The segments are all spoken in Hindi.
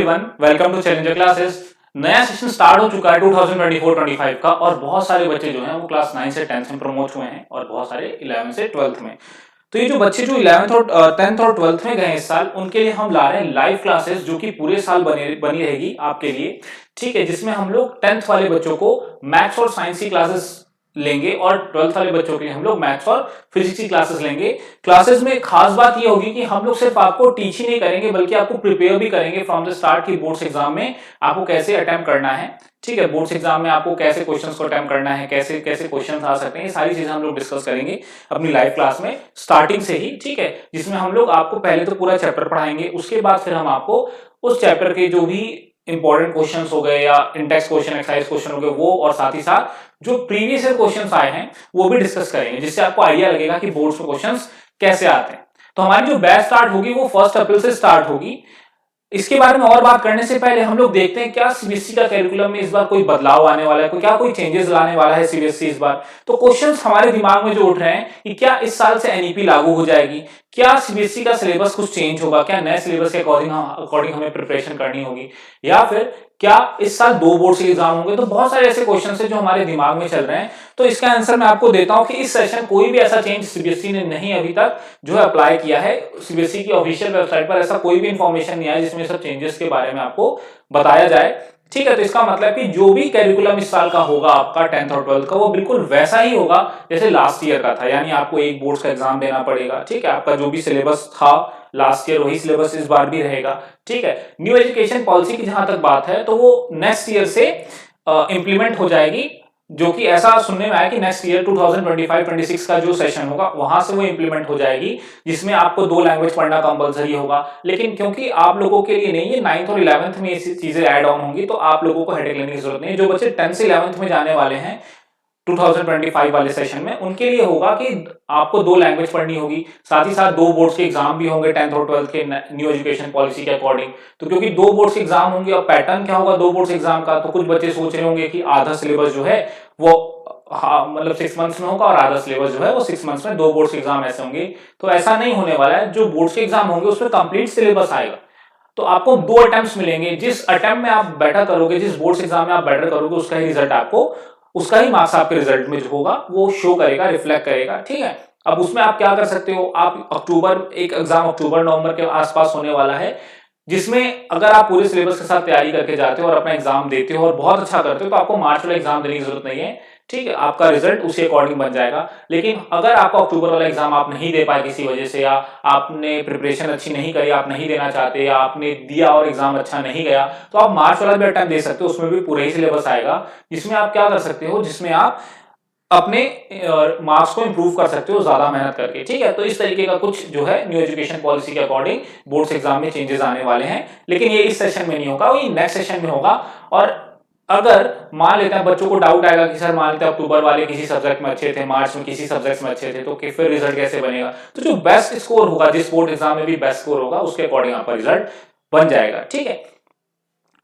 Welcome to challenger classes. नया सेशन स्टार्ट हो चुका है 2024-25 का और बहुत सारे बच्चे जो हैं वो क्लास 9 से 10th में प्रमोट हुए हैं और बहुत सारे 11 से 12th में। तो ये जो बच्चे जो 11th और 10th और 12th में गए इस साल, उनके लिए हम ला रहे हैं लाइव क्लासेस जो कि पूरे साल बनी रहेगी आपके लिए। ठीक है, जिसमें हम लोग 10th वाले बच्चों को मैथ्स और साइंस की क्लासेस लेंगे और 12th वाले बच्चों के लिए हम लोग मैथ्स और फिजिक्स की क्लासेस लेंगे। क्लासेस में खास बात ये होगी कि हम लोग सिर्फ आपको टीच ही नहीं करेंगे बल्कि आपको प्रिपेयर भी करेंगे फ्रॉम द स्टार्ट की बोर्ड्स एग्जाम में आपको कैसे अटेम्प्ट करना है। ठीक है, बोर्ड्स एग्जाम में आपको कैसे क्वेश्चंस को अटेम्प्ट करना है, कैसे कैसे क्वेश्चंस आ सकते हैं, ये सारी चीजें हम लोग डिस्कस करेंगे अपनी लाइव क्लास में स्टार्टिंग से ही। ठीक है, जिसमें हम लोग आपको पहले तो पूरा चैप्टर पढ़ाएंगे, उसके बाद फिर हम आपको उस चैप्टर के जो भी इंपॉर्टेंट क्वेश्चंस हो गए या इंडेक्स क्वेश्चन, एक्सरसाइज क्वेश्चन हो गए वो, और साथ ही साथ जो प्रीवियस ईयर क्वेश्चंस आए हैं वो भी डिस्कस करेंगे, जिससे आपको आइडिया लगेगा कि बोर्ड्स में क्वेश्चंस कैसे आते हैं। तो हमारी जो बैच स्टार्ट होगी वो 1 अप्रैल से स्टार्ट होगी। इसके बारे में और बात करने से पहले हम लोग देखते हैं क्या सीबीएसई का कैरिकुलम में इस बार कोई बदलाव आने वाला है, क्या कोई चेंजेस लाने वाला है सीबीएसई इस बार। तो क्वेश्चंस हमारे दिमाग में जो उठ रहे हैं कि क्या इस साल से एनईपी लागू हो जाएगी, क्या सीबीएसई का सिलेबस कुछ चेंज होगा, क्या नए सिलेबस के अकॉर्डिंग हमें प्रिपरेशन करनी होगी, या फिर क्या इस साल 2 बोर्ड के एग्जाम होंगे। तो बहुत सारे ऐसे क्वेश्चन है जो हमारे दिमाग में चल रहे हैं। तो इसका आंसर मैं आपको देता हूं कि इस सेशन कोई भी ऐसा चेंज सीबीएसई ने नहीं अभी तक जो है अप्लाई किया है। सीबीएसई की ऑफिशियल वेबसाइट पर ऐसा कोई भी इंफॉर्मेशन नहीं आया जिसमें सब चेंजेस के बारे में आपको बताया जाए। ठीक है, तो इसका मतलब कि जो भी कैरिकुलम इस साल का होगा आपका 10th और 12th का, वो बिल्कुल वैसा ही होगा जैसे लास्ट ईयर का था, यानी आपको एक बोर्ड का एग्जाम देना पड़ेगा। ठीक है, आपका जो भी सिलेबस था लास्ट ईयर वही सिलेबस इस बार भी रहेगा। ठीक है, न्यू एजुकेशन पॉलिसी की जहां तक बात है तो वो नेक्स्ट ईयर से इंप्लीमेंट हो जाएगी, जो कि ऐसा सुनने में आया कि नेक्स्ट ईयर 2025-26 का जो सेशन होगा वहां से वो इंप्लीमेंट हो जाएगी, जिसमें आपको 2 लैंग्वेज पढ़ना कंपलसरी होगा। लेकिन क्योंकि आप लोगों के लिए नहीं है, 9th और 11th में ये चीजें ऐड ऑन होंगी, तो आप लोगों को हेडेक लेने की जरूरत नहीं है। जो बच्चे 10th से 11th में जाने वाले हैं 2025 वाले सेशन में, उनके लिए होगा कि आपको 2 लैंग्वेज पढ़नी होगी, साथ ही साथ 2 बोर्ड्स के एग्जाम भी होंगे 10th और 12th के न्यू एजुकेशन पॉलिसी के अकॉर्डिंग। तो क्योंकि 2 बोर्ड्स के एग्जाम होंगे और पैटर्न क्या होगा 2 बोर्ड्स एग्जाम का, तो कुछ बच्चे सोच रहे होंगे कि आधा सिलेबस जो है वो मतलब 6 मंथ्स में होगा और आधा सिलेबस जो है वो 6 मंथ्स में, 2 बोर्ड्स के एग्जाम ऐसे होंगे। तो ऐसा नहीं होने वाला है, जो बोर्ड्स के एग्जाम होंगे उसमें कंप्लीट सिलेबस आएगा। तो आपको 2 अटेम्प्ट्स मिलेंगे, जिस अटेम्प्ट में आप बेटर करोगे, जिस बोर्ड्स एग्जाम में आप बेटर करोगे, उसका ही रिजल्ट आपको, उसका ही मार्क्स आपके रिजल्ट में जो होगा वो शो करेगा, रिफ्लेक्ट करेगा। ठीक है, अब उसमें आप क्या कर सकते हो, आप एक एग्जाम अक्टूबर नवंबर के आसपास होने वाला है, जिसमें अगर आप पूरे सिलेबस के साथ तैयारी करके जाते हो और अपना एग्जाम देते हो और बहुत अच्छा करते हो, तो आपको मार्च वाला एग्जाम देने की जरूरत नहीं है। ठीक है, आपका रिजल्ट उसी अकॉर्डिंग बन जाएगा। लेकिन अगर आपका अक्टूबर वाला एग्जाम आप नहीं दे पाए किसी वजह से, या आपने प्रिपरेशन अच्छी नहीं करी, आप नहीं देना चाहते, या आपने दिया और एग्जाम अच्छा नहीं गया, तो आप मार्च वाला भी अटेम्प्ट दे सकते हो, उसमें भी पूरा ही सिलेबस आएगा। जिसमें आप क्या कर सकते हो, जिसमें आप अपने मार्क्स को इंप्रूव कर सकते हो ज्यादा मेहनत करके। ठीक है, तो इस तरीके का कुछ जो है न्यू एजुकेशन पॉलिसी के अकॉर्डिंग बोर्ड्स एग्जाम में चेंजेस आने वाले हैं, लेकिन ये इस सेशन में नहीं होगा, ये नेक्स्ट सेशन में होगा। और अगर मान लेते हैं बच्चों को डाउट आएगा कि सर मान लेते हैं अक्टूबर वाले किसी सब्जेक्ट में अच्छे थे, मार्च में किसी सब्जेक्ट में अच्छे थे, तो फिर रिजल्ट कैसे बनेगा। तो जो बेस्ट स्कोर होगा, जिस बोर्ड एग्जाम में भी बेस्ट स्कोर होगा, उसके अकॉर्डिंग आपका रिजल्ट बन जाएगा। ठीक है,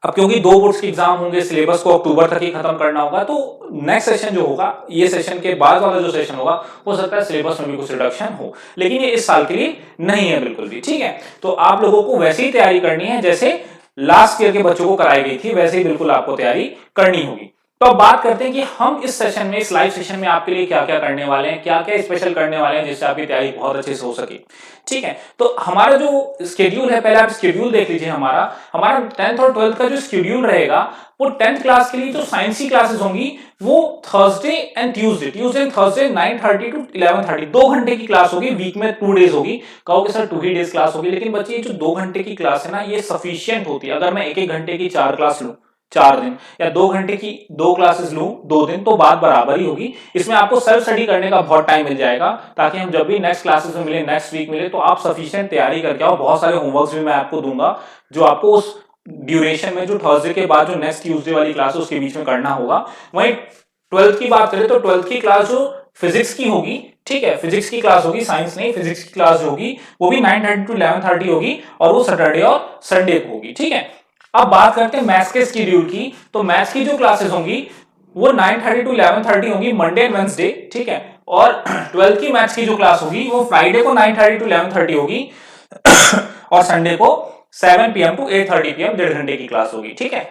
अब क्योंकि 2 बोर्ड्स के एग्जाम होंगे, सिलेबस को अक्टूबर तक ही खत्म करना होगा, तो नेक्स्ट सेशन जो होगा, ये सेशन के बाद वाला जो सेशन होगा, हो सकता है सिलेबस में भी कुछ रिडक्शन हो, लेकिन ये इस साल के लिए नहीं है बिल्कुल भी। ठीक है, तो आप लोगों को वैसे ही तैयारी करनी है जैसे लास्ट ईयर के बच्चों को कराई गई थी, वैसे ही बिल्कुल आपको तैयारी करनी होगी। तो अब बात करते हैं कि हम इस सेशन में, इस लाइव सेशन में आपके लिए क्या क्या करने वाले हैं, क्या क्या स्पेशल करने वाले हैं, जिससे आपकी तैयारी बहुत अच्छे से हो सके। ठीक है, तो हमारा जो स्केड्यूल है, पहले आप स्केड्यूल देख लीजिए। हमारा 10th और 12th का जो स्केड्यूल रहेगा, वो 10th क्लास के लिए जो साइंस की क्लासेस होंगी वो Thursday and Tuesday and Thursday 9:30 to 11:30 2 घंटे की क्लास होगी, वीक में 2 डेज होगी। कहोगे सर 2 ही डेज क्लास होगी, लेकिन बच्चे ये जो 2 घंटे की क्लास है ना, ये सफिशियंट होती है। अगर मैं 1-1 घंटे की 4 क्लास लूं 4 दिन, या 2 घंटे की 2 क्लासेस लूं 2 दिन, तो बात बराबर ही होगी। इसमें आपको सेल्फ स्टडी करने का बहुत टाइम मिल जाएगा, ताकि हम जब भी नेक्स्ट क्लासेस में मिले, नेक्स्ट वीक मिले, तो आप सफिशिएंट तैयारी करके आओ। बहुत सारे होमवर्क्स भी मैं आपको दूंगा, जो आपको उस ड्यूरेशन में, जो थर्सडे के बाद जो नेक्स्ट ट्यूसडे वाली क्लास है उसके बीच में करना होगा। वहीं 12th की बात करें तो 12th की क्लास जो फिजिक्स की होगी, ठीक है, फिजिक्स की क्लास होगी, साइंस नहीं, फिजिक्स की क्लास होगी, वो भी 9:30 to 11:30 होगी, और वो सैटरडे और संडे को होगी। ठीक है, अब बात करते हैं मैथ्स के शेड्यूल की। तो मैथ्स की जो क्लासेस होंगी वो 9:30 to 11:30 होगी, मंडे एंड वेडनेसडे। ठीक है, और 12th की मैथ्स की जो क्लास होगी वो फ्राइडे को 9:30 to 11:30 होगी और संडे को 7 PM टू 8:30 PM 1.5 घंटे की क्लास होगी, ठीक है।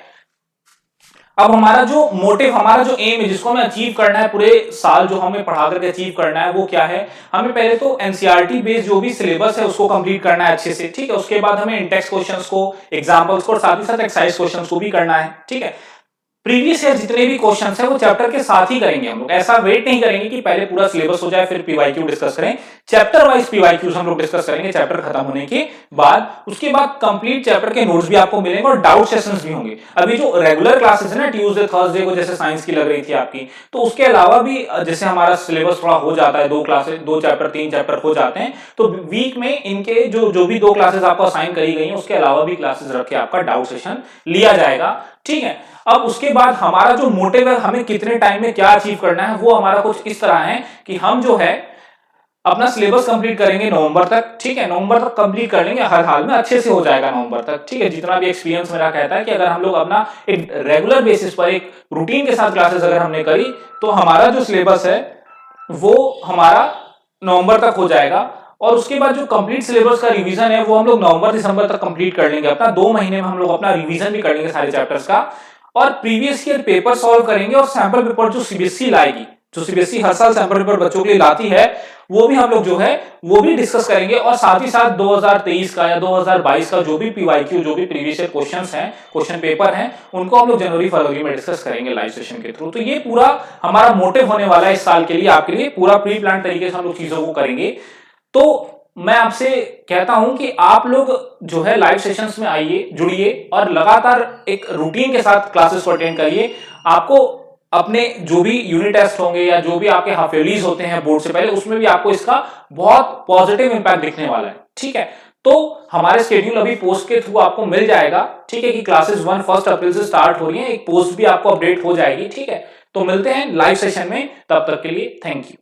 अब हमारा जो मोटिव, हमारा जो एम है जिसको हमें अचीव करना है पूरे साल, जो हमें पढ़ा करके अचीव करना है, वो क्या है? हमें पहले तो एनसीईआरटी बेस्ड जो भी सिलेबस है उसको कंप्लीट करना है अच्छे से, ठीक है। उसके बाद हमें इंटेक्स क्वेश्चंस को, एग्जांपल्स को और साथ ही साथ एक्सरसाइज क्वेश्चंस को भी करना है, ठीक है। प्रीवियस ईयर जितने भी क्वेश्चंस हैं वो चैप्टर के साथ ही करेंगे हम लोग, ऐसा वेट नहीं करेंगे कि पहले पूरा सिलेबस हो जाए फिर पीवाईक्यू डिस्कस करें। चैप्टर वाइज पीवाईक्यूज हम लोग डिस्कस करेंगे चैप्टर खत्म होने के बाद। उसके बाद कंप्लीट चैप्टर के नोट्स भी आपको मिलेंगे और डाउट सेशंस भी होंगे। अभी जो रेगुलर क्लासेस है ना, ट्यूसडे थर्सडे को जैसे साइंस की लग रही थी आपकी, तो उसके अलावा भी जैसे हमारा सिलेबस थोड़ा हो जाता है, 2 क्लासेस 2 चैप्टर 3 चैप्टर हो जाते हैं, तो वीक में इनके जो भी 2 क्लासेस आपको असाइन करी गई हैं उसके अलावा भी क्लासेस रख के आपका डाउट सेशन लिया जाएगा, ठीक है। अब उसके बाद हमारा जो मोटिव है, हमें कितने टाइम में क्या अचीव करना है, वो हमारा कुछ इस तरह है कि हम जो है अपना सिलेबस कंप्लीट करेंगे नवंबर तक, ठीक है। नवंबर तक कंप्लीट कर लेंगे, हर हाल में अच्छे से हो जाएगा नवंबर तक, ठीक है। जितना भी एक्सपीरियंस मेरा कहता है कि अगर हम लोग अपना एक रेगुलर बेसिस पर एक रूटीन के साथ क्लासेस अगर हमने करी तो हमारा जो सिलेबस है वो हमारा नवंबर तक हो जाएगा। और उसके बाद जो कंप्लीट सिलेबस का रिवीजन है वो हम लोग नवंबर दिसंबर तक कंप्लीट कर लेंगे अपना। 2 महीने में हम लोग अपना रिवीजन भी कर लेंगे सारे चैप्टर्स का, और प्रीवियस ईयर पेपर सॉल्व करेंगे। और सैंपल पेपर जो सीबीएसई लाएगी, जो सीबीएसई हर साल सैंपल पेपर बच्चों के लिए लाती है, वो भी हम लोग जो है वो भी डिस्कस करेंगे। और साथ ही साथ 2023 का या 2022 का जो भी पीवाईक्यू, जो भी प्रीवियस ईयर क्वेश्चंस हैं, क्वेश्चन पेपर हैं, उनको हम लोग जनवरी फरवरी में डिस्कस करेंगे लाइव सेशन के थ्रू। तो ये पूरा हमारा मोटिव होने वाला है इस साल के लिए, आपके लिए पूरा प्री प्लान तरीके से हम लोग चीजों को करेंगे। तो मैं आपसे कहता हूं कि आप लोग जो है लाइव सेशंस में आइए, जुड़िए और लगातार एक रूटीन के साथ क्लासेस को अटेंड करिए। आपको अपने जो भी यूनिट टेस्ट होंगे या जो भी आपके हाफ ईयरलीज होते हैं बोर्ड से पहले, उसमें भी आपको इसका बहुत पॉजिटिव इंपैक्ट दिखने वाला है, ठीक है। तो हमारे शेड्यूल अभी पोस्ट के थ्रू आपको मिल जाएगा, ठीक है, कि क्लासेस 1 अप्रैल से स्टार्ट हो रही है। एक पोस्ट भी आपको अपडेट हो जाएगी, ठीक है। तो मिलते हैं लाइव सेशन में, तब तक के लिए थैंक यू।